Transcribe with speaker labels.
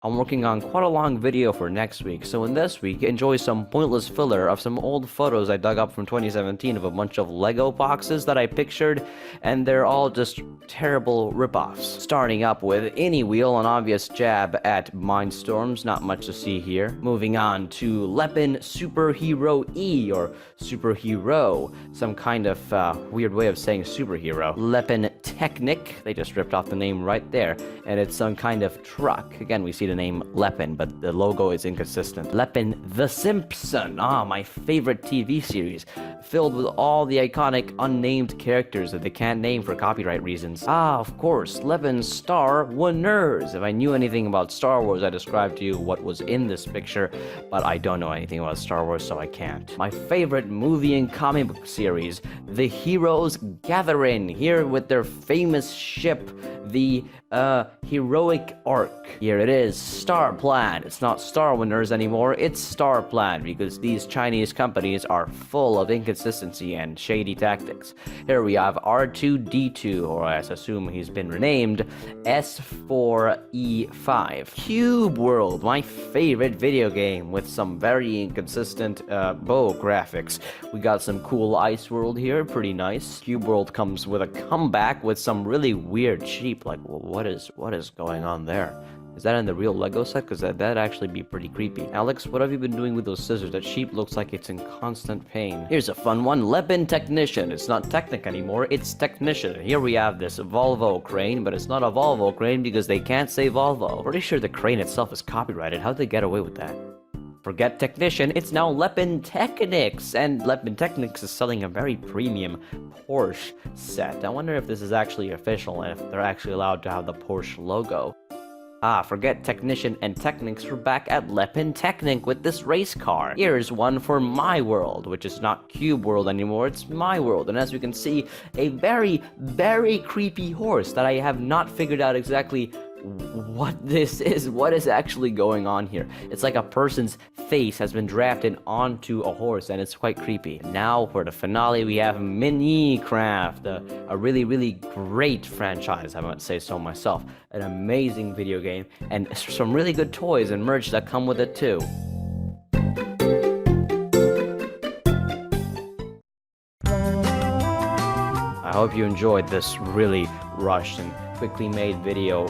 Speaker 1: I'm working on quite a long video for next week, so in this week, enjoy some pointless filler of some old photos I dug up from 2017 of a bunch of Lego boxes that I pictured, and they're all just terrible ripoffs. Starting up with any wheel, an obvious jab at Mindstorms, not much to see here. Moving on to Lepin Superhero E, or Superhero, some kind of weird way of saying superhero. Lepin Technic, they just ripped off the name right there, and it's some kind of truck. Again, we see the name Lepin, but the logo is inconsistent. Lepin the Simpson, my favorite TV series, filled with all the iconic unnamed characters that they can't name for copyright reasons. Of course, Lepin Star Winners. If I knew anything about Star Wars, I'd describe to you what was in this picture, but I don't know anything about Star Wars, so I can't. My favorite movie and comic book series, The Heroes Gathering, here with their famous ship, the Heroic Ark. Here it is, Star Plan. It's not Star Winners anymore, it's Star Plan, because these Chinese companies are full of inconsistency and shady tactics. Here we have R2-D2, or I assume he's been renamed, S4E5. Cube World, my favorite video game, with some very inconsistent bow graphics. We got some cool Ice World here, pretty nice. Cube World comes with a comeback with some really weird sheep, like, what is going on there? Is that in the real Lego set? Because that'd actually be pretty creepy. Alex, what have you been doing with those scissors? That sheep looks like it's in constant pain. Here's a fun one, Lepin Technician. It's not Technic anymore, it's Technician. Here we have this Volvo crane, but it's not a Volvo crane because they can't say Volvo. Pretty sure the crane itself is copyrighted. How'd they get away with that? Forget Technician, it's now Lepin Technics, and Lepin Technics is selling a very premium Porsche set. I wonder if this is actually official and if they're actually allowed to have the Porsche logo. Forget Technician and Technics, we're back at Lepin Technic with this race car. Here's one for my world, which is not Cube World anymore, it's my world. And as you can see, a very, very creepy horse that I have not figured out exactly what this is, what is actually going on here. It's like a person's face has been drafted onto a horse, and it's quite creepy. Now for the finale, we have Minecraft, a really, really great franchise, I might say so myself. An amazing video game, and some really good toys and merch that come with it too. I hope you enjoyed this really rushed and quickly made video.